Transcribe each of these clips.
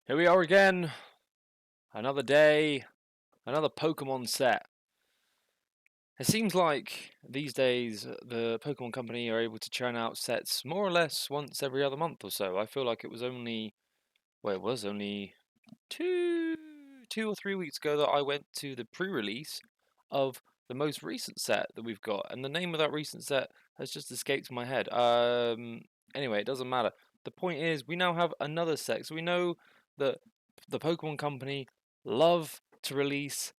Here we are again. Another day, another Pokemon set. It seems like these days the Pokemon Company are able to churn out sets more or less once every other month or so. I feel like it was only, well, it was only two or 3 weeks ago that I went to the pre-release of the most recent set that we've got, and the name of that recent set has just escaped my head. Anyway, it doesn't matter. The point is, we now have another set, so we know that the Pokemon Company love to release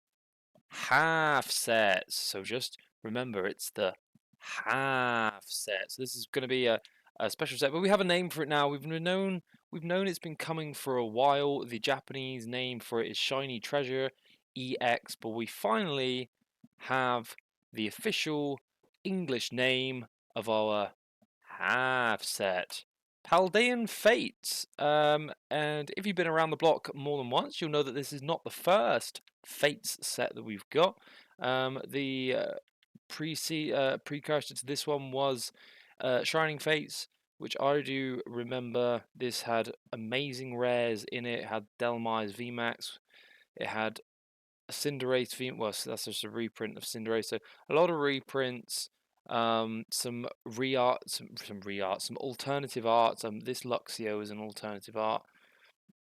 half sets. So just remember, it's the half set. So this is going to be a special set, but we have a name for it now. We've known it's been coming for a while. The Japanese name for it is Shiny Treasure EX, but we finally have the official English name of our half set. Paldean Fates. And if you've been around the block more than once, you'll know that this is not the first Fates set that we've got. The precursor to this one was Shining Fates, which I do remember. This had amazing rares in it. It had Delmize VMAX. It had a Cinderace V. Well, that's just a reprint of Cinderace. So a lot of reprints. Some re-art, some alternative art. This Luxio is an alternative art.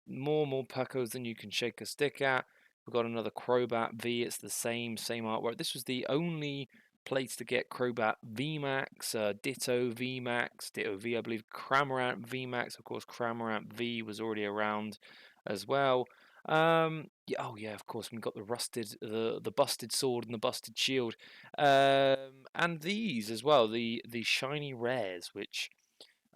More Pecos than you can shake a stick at. We've got another Crobat V. It's the same artwork. This was the only place to get Crobat VMAX, Ditto VMAX, Ditto V, I believe, Cramorant VMAX. Of course, Cramorant V was already around as well. Yeah, oh yeah, of course, we've got the busted sword and the busted shield, and these as well, the shiny rares, which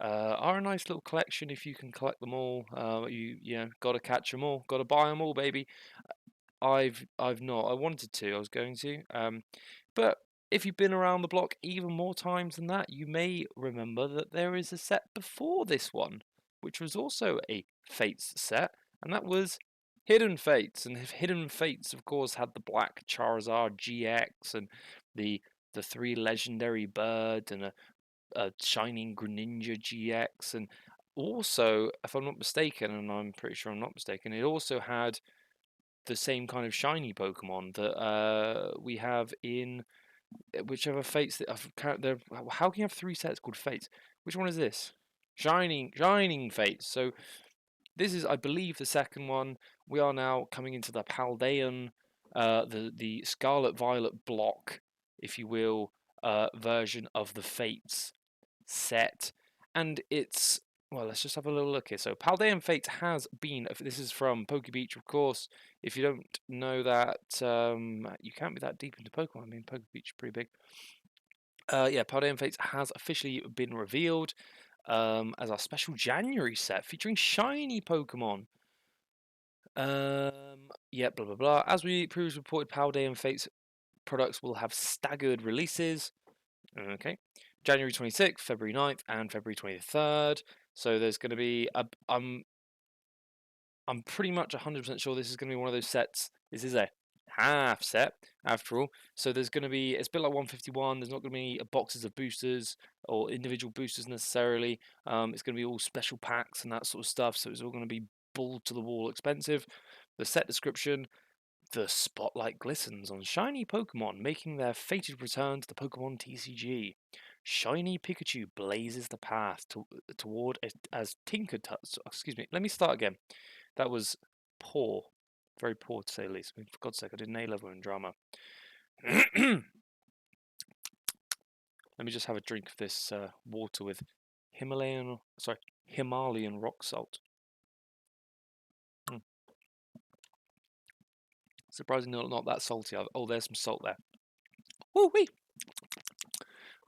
are a nice little collection if you can collect them all. You know, got to catch them all, got to buy them all, baby. I've not. I wanted to. I was going to. But if you've been around the block even more times than that, you may remember that there is a set before this one, which was also a Fates set, and that was Hidden Fates. And Hidden Fates, of course, had the Black Charizard GX and the the three legendary birds and a Shining Greninja GX, and also, if I'm not mistaken, and I'm pretty sure I'm not mistaken, it also had the same kind of shiny Pokemon that we have in whichever Fates that how can you have three sets called Fates? Which one is this? Shining Fates. So this is, I believe, the second one. We are now coming into the Paldean, the Scarlet Violet block, if you will, version of the Fates set, and it's, well, let's just have a little look here. So Paldean Fates has been. This is from Pokebeach, of course. If you don't know that, you can't be that deep into Pokemon. I mean, Pokebeach is pretty big. Yeah, Paldean Fates has officially been revealed as our special January set featuring shiny Pokemon. Yeah, blah blah blah. As we previously reported, Paldean Fates products will have staggered releases. Okay. January 26th, February 9th, and February 23rd. So there's going to be I'm pretty much 100% sure this is going to be one of those sets. This is a half set after all. So there's going to be, it's a bit like 151. There's not going to be boxes of boosters or individual boosters necessarily. It's going to be all special packs and that sort of stuff. So it's all going to be bull to the wall expensive. The set description: the spotlight glistens on shiny Pokemon making their fated return to the Pokemon TCG. Shiny Pikachu blazes the path toward it as Tinkertoy. Excuse me, let me start again. That was poor. Very poor to say the least. I mean, for God's sake, I did an A level in drama. Let me just have a drink of this water with Himalayan rock salt. Surprisingly, not that salty. Oh, there's some salt there. Woo wee!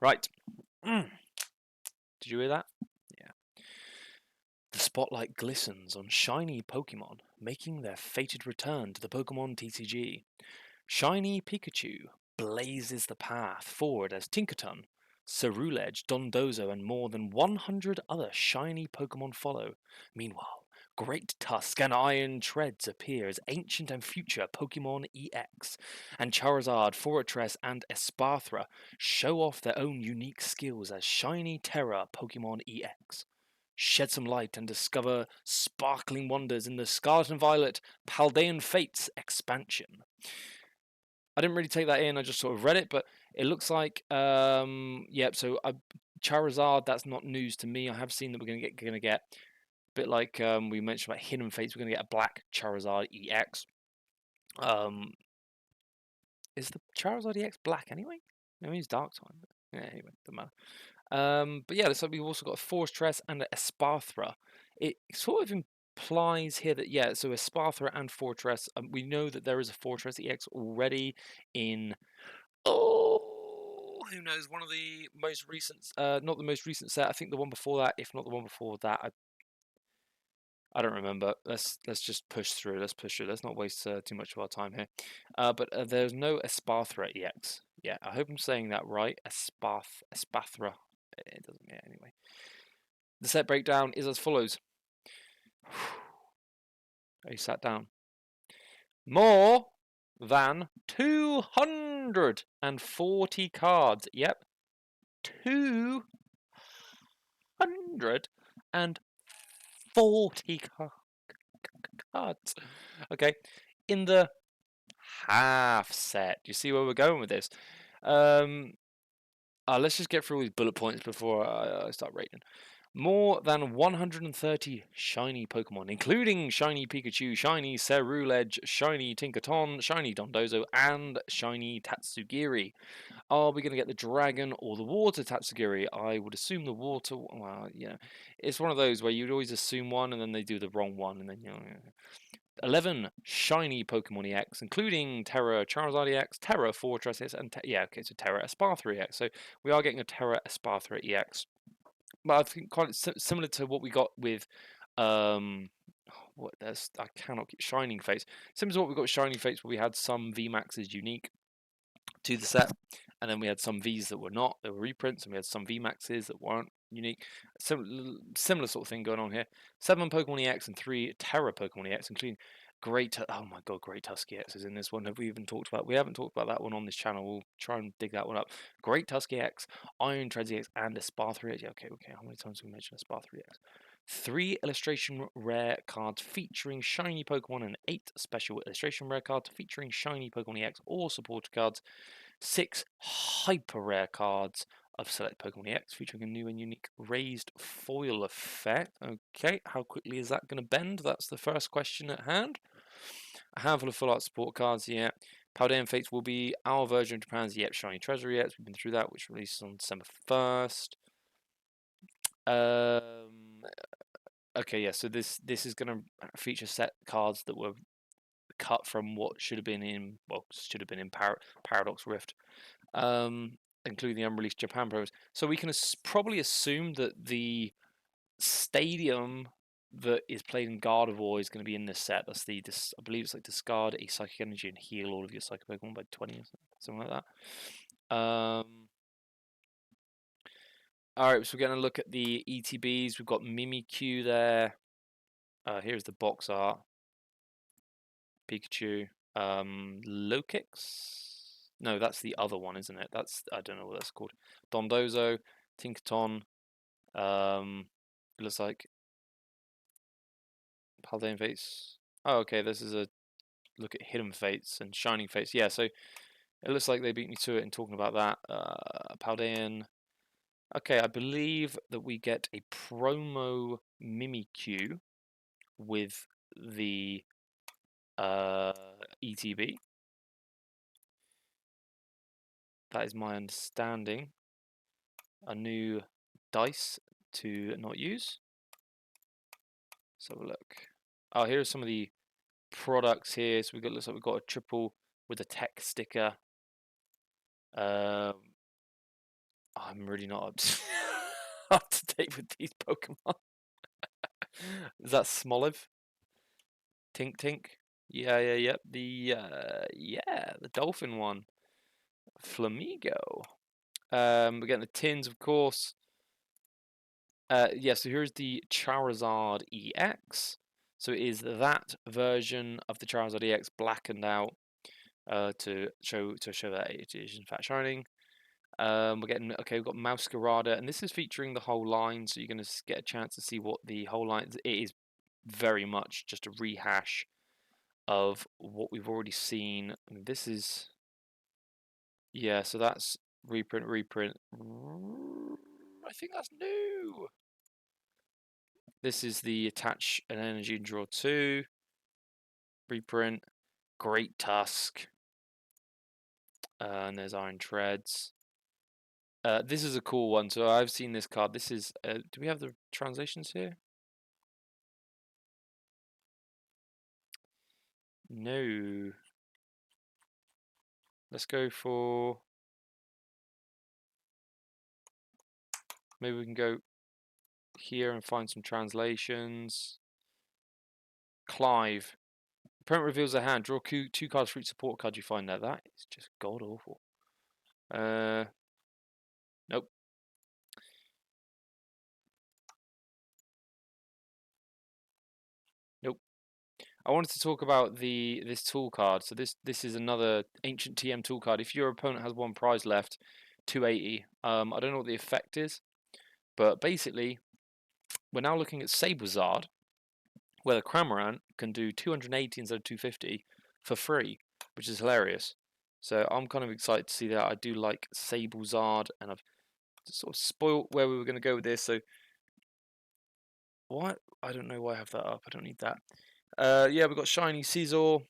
Right. Did you hear that? Yeah. The spotlight glistens on shiny Pokemon, making their fated return to the Pokemon TCG. Shiny Pikachu blazes the path forward as Tinkaton, Ceruledge, Dondozo, and more than 100 other shiny Pokemon follow. Meanwhile, Great Tusk and Iron Treads appear as ancient and future Pokemon EX, and Charizard, Fortress, and Espathra show off their own unique skills as shiny Terra Pokemon EX. Shed some light and discover sparkling wonders in the Scarlet and Violet Paldean Fates expansion. I didn't really take that in, I just sort of read it, but it looks like, yep, so Charizard, that's not news to me. I have seen that we're going to get a bit like we mentioned about Hidden Fates, we're going to get a black Charizard EX. Is the Charizard EX black anyway? No, he's dark time. Yeah, anyway, doesn't matter. But yeah, looks like we've also got a Fortress and a Espathra. It sort of implies here that, yeah, so Espathra and Fortress, we know that there is a Fortress EX already in, who knows, one of the most recent, not the most recent set, I think the one before that, if not the one before that, I don't remember. Let's just push through. Let's push through. Let's not waste too much of our time here. But there's no Espathra EX. Yeah, I hope I'm saying that right. Espathra. It doesn't. Yeah. Anyway, the set breakdown is as follows. He sat down. More than 240 cards. Yep, 240 cards. Okay, in the half set. Do you see where we're going with this? Let's just get through all these bullet points before I start rating. More than 130 shiny Pokemon, including shiny Pikachu, shiny Ceruledge, shiny Tinkaton, shiny Dondozo, and shiny Tatsugiri. Are we going to get the dragon or the water Tatsugiri? I would assume the water. Well, yeah, it's one of those where you'd always assume one and then they do the wrong one, and then 11 shiny Pokemon EX, including Terra Charizard EX, Terra Fortress EX, and so Terra Espathra EX. So we are getting a Terra Espathra EX. But I think quite similar to what we got with I cannot keep Shining Fates. Similar to what we got with Shining Fates, where we had some VMAXs unique to the set, and then we had some Vs that were not, they were reprints, and we had some VMAXs that weren't unique. Similar sort of thing going on here. 7 Pokemon EX and 3 Terra Pokemon EX, including oh my god, Great Tusky X is in this one. Have we even talked about? We haven't talked about that one on this channel. We'll try and dig that one up. Great Tusky X, Iron Treads EX, and Espathra EX. Yeah, okay. How many times have we mentioned Espathra EX? 3 illustration rare cards featuring shiny Pokemon and 8 special illustration rare cards featuring shiny Pokemon EX or supporter cards. 6 hyper rare cards of select Pokemon EX featuring a new and unique raised foil effect. Okay, how quickly is that going to bend? That's the first question at hand. A handful of full art support cards, yeah. Paldean Fates will be our version of Japan's Yep Shiny Treasure EX. We've been through that, which releases on December 1st. Okay, yeah, so this is going to feature set cards that were cut from what should have been in Paradox Rift, including the unreleased Japan promos. So we can probably assume that the stadium that is played in Gardevoir is going to be in this set. That's I believe it's like discard a psychic energy and heal all of your psychic Pokemon by 20 or something like that. Alright, so we're going to look at the ETBs. We've got Mimikyu there. Here's the box art. Pikachu. Lokix? No, that's the other one, isn't it? I don't know what that's called. Dondozo, Tinkaton. It looks like Paldean Fates. Oh, okay, this is a look at Hidden Fates and Shining Fates. Yeah, so it looks like they beat me to it in talking about that. Paldean. Okay, I believe that we get a promo Mimikyu with the ETB. That is my understanding. A new dice to not use. Let's have a look. Oh, here are some of the products here. So looks like we've got a triple with a tech sticker. I'm really not up to date with these Pokemon. Is that Smoliv? Tink. Yeah. The dolphin one. Flamigo. We're getting the tins, of course. So here's the Charizard EX. So it is that version of the Charizard EX blackened out to show that it is in fact shining. We're getting okay. We've got Masquerada, and this is featuring the whole line, so you're going to get a chance to see what the whole line is. It is very much just a rehash of what we've already seen. And this is yeah. So that's reprint. I think that's new. This is the attach an energy and draw 2 reprint. Great Tusk. And there's Iron Treads. This is a cool one. So I've seen this card. This is. Do we have the translations here? No. Let's go for. Maybe we can go here and find some translations. Clive. Opponent reveals their hand. Draw two cards for each support card you find there. That is just god awful. Nope. Nope. I wanted to talk about this tool card. So this is another ancient TM tool card. If your opponent has one prize left, 280. I don't know what the effect is, but basically, we're now looking at Sablezard, where the Cramorant can do 280 instead of 250 for free, which is hilarious. So I'm kind of excited to see that. I do like Sablezard, and I've sort of spoilt where we were going to go with this. So what? I don't know why I have that up. I don't need that. Yeah, we've got Shiny Scizor.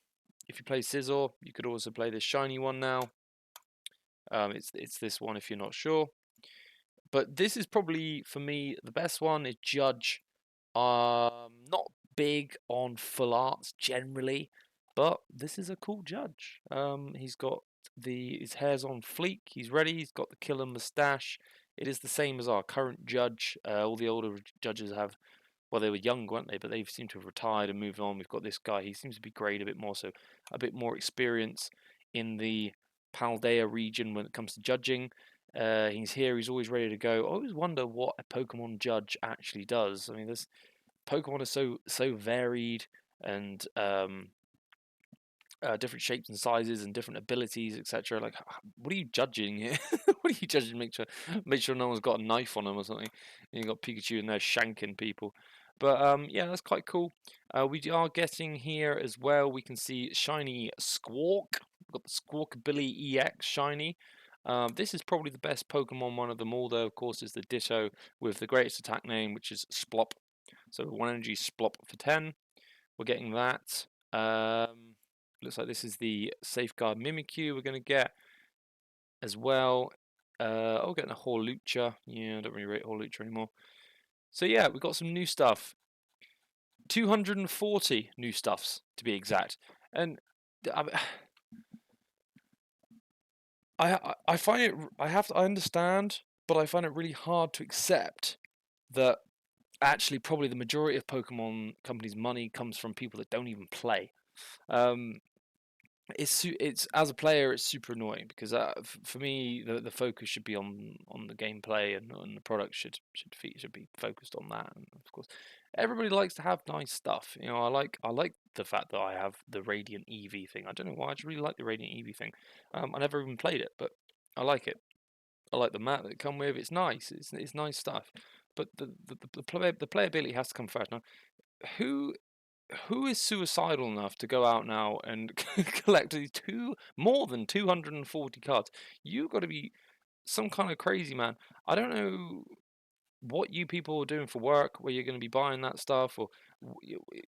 If you play Scizor, you could also play this shiny one now. It's this one if you're not sure. But this is probably for me the best one is Judge. Not big on full arts generally, but this is a cool Judge. He's got his hair's on fleek. He's ready. He's got the killer mustache. It is the same as our current Judge. All the older judges have. Well, they were young, weren't they? But they seem to have retired and moved on. We've got this guy. He seems to be grayed a bit more, so a bit more experience in the Paldea region when it comes to judging. He's here. He's always ready to go. I always wonder what a Pokemon judge actually does. I mean, this Pokemon are so varied and different shapes and sizes and different abilities, etc. Like, what are you judging here? What are you judging? Make sure no one's got a knife on them or something. And you got Pikachu in there shanking people. But yeah, that's quite cool. We are getting here as well. We can see shiny Squawk. We've got the Squawkabilly EX shiny. This is probably the best Pokemon one of them all, though. Of course, is the Ditto with the greatest attack name, which is Splop. So 1 energy Splop for 10. We're getting that. Looks like this is the Safeguard Mimikyu we're going to get as well. We're getting a Hawlucha. Yeah, I don't really rate Hawlucha anymore. So yeah, we've got some new stuff. 240 new stuffs to be exact. And I find it I understand, but I find it really hard to accept that actually probably the majority of Pokemon companies' money comes from people that don't even play. It's as a player, it's super annoying because for me, the focus should be on the gameplay and the product should be focused on that. And of course, everybody likes to have nice stuff. You know, I like the fact that I have the Radiant Eevee thing. I don't know why, I just really like the Radiant Eevee thing. I never even played it, but I like it. I like the mat that it come with. It's nice. It's nice stuff. But the playability has to come first. Now, who who is suicidal enough to go out now and collect these more than 240 cards? You've got to be some kind of crazy man. I don't know what you people are doing for work where you're going to be buying that stuff, or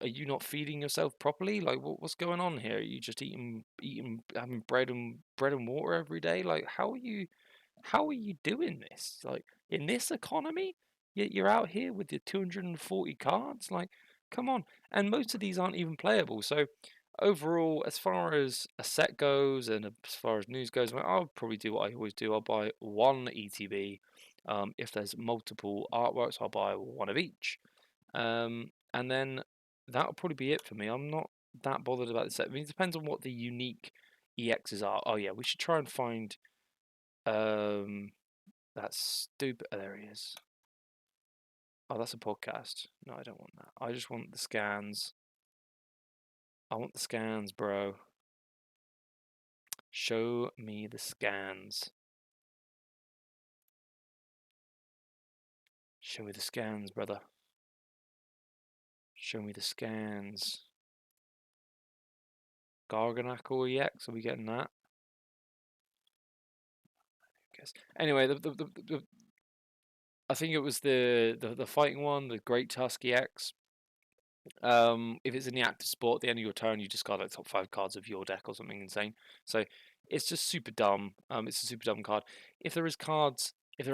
are you not feeding yourself properly? Like, what's going on here? Are you just eating having bread and water every day? Like, how are you doing this? Like, in this economy, you're out here with your 240 cards? Like, come on. And most of these aren't even playable. So, overall, as far as a set goes and as far as news goes, I'll probably do what I always do. I'll buy one ETB. If there's multiple artworks, I'll buy one of each. And then that'll probably be it for me. I'm not that bothered about the set. I mean, it depends on what the unique EXs are. Oh, yeah, we should try and find that stupid. Oh, there he is. Oh, that's a podcast. No, I don't want that. I just want the scans. I want the scans, bro. Show me the scans. Show me the scans, brother. Show me the scans. Garganacle EX, are we getting that? Anyway, I think it was the fighting one, the Great Tusk EX. If it's in the active sport, at the end of your turn, you discard like top 5 cards of your deck or something insane. So it's just super dumb. It's a super dumb card. If there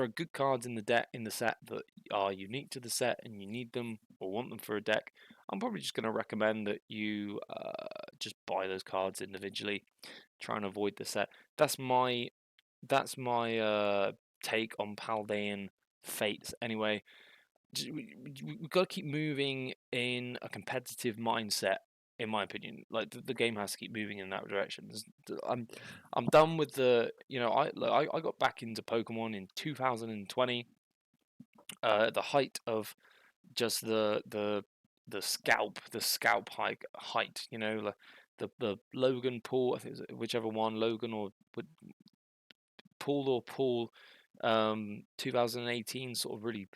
are good cards in the set that are unique to the set and you need them or want them for a deck, I'm probably just going to recommend that you just buy those cards individually. Try and avoid the set. That's my take on Paldean Fates. Anyway, we've got to keep moving in a competitive mindset, in my opinion. Like the game has to keep moving in that direction. I'm done with the I got back into Pokemon in 2020, the height of just the scalp height. The Logan Paul, I think it was whichever one, Logan or Paul 2018 sort of really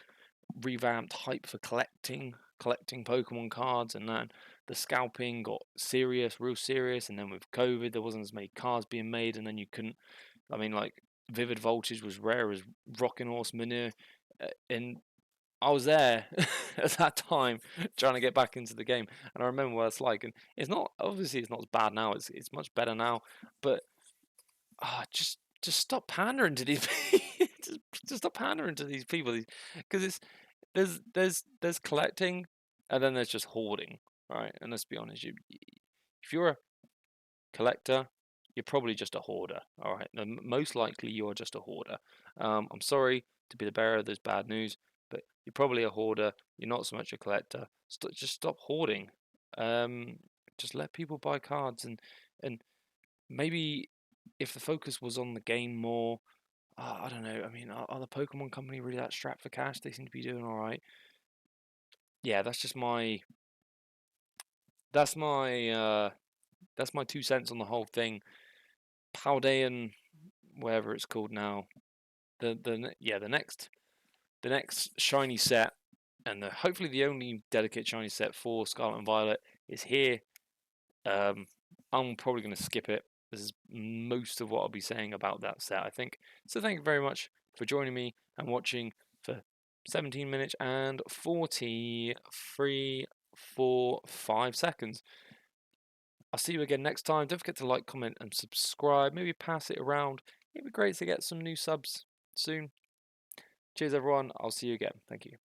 revamped hype for collecting Pokemon cards, and then the scalping got real serious, and then with COVID there wasn't as many cards being made, and then you couldn't. I mean, like Vivid Voltage was rare as rocking horse manure, and I was there at that time trying to get back into the game, and I remember what it's like. And it's not obviously it's not as bad now. It's much better now, but just stop pandering to these just stop pandering to these people because it's there's collecting and then there's just hoarding, right? And let's be honest, if you're a collector, you're probably just a hoarder, all right? And most likely you're just a hoarder. I'm sorry to be the bearer of this bad news, but you're probably a hoarder. You're not so much a collector. Just stop hoarding. Just let people buy cards, and maybe if the focus was on the game more, I don't know. I mean, are the Pokemon Company really that strapped for cash? They seem to be doing all right. Yeah, that's my that's my 2 cents on the whole thing. Paldean, whatever it's called now. The next shiny set, and hopefully the only dedicated shiny set for Scarlet and Violet is here. I'm probably going to skip it. This is most of what I'll be saying about that set, I think. So thank you very much for joining me and watching for 17 minutes and 5 seconds. I'll see you again next time. Don't forget to like, comment, and subscribe. Maybe pass it around. It'd be great to get some new subs soon. Cheers, everyone. I'll see you again. Thank you.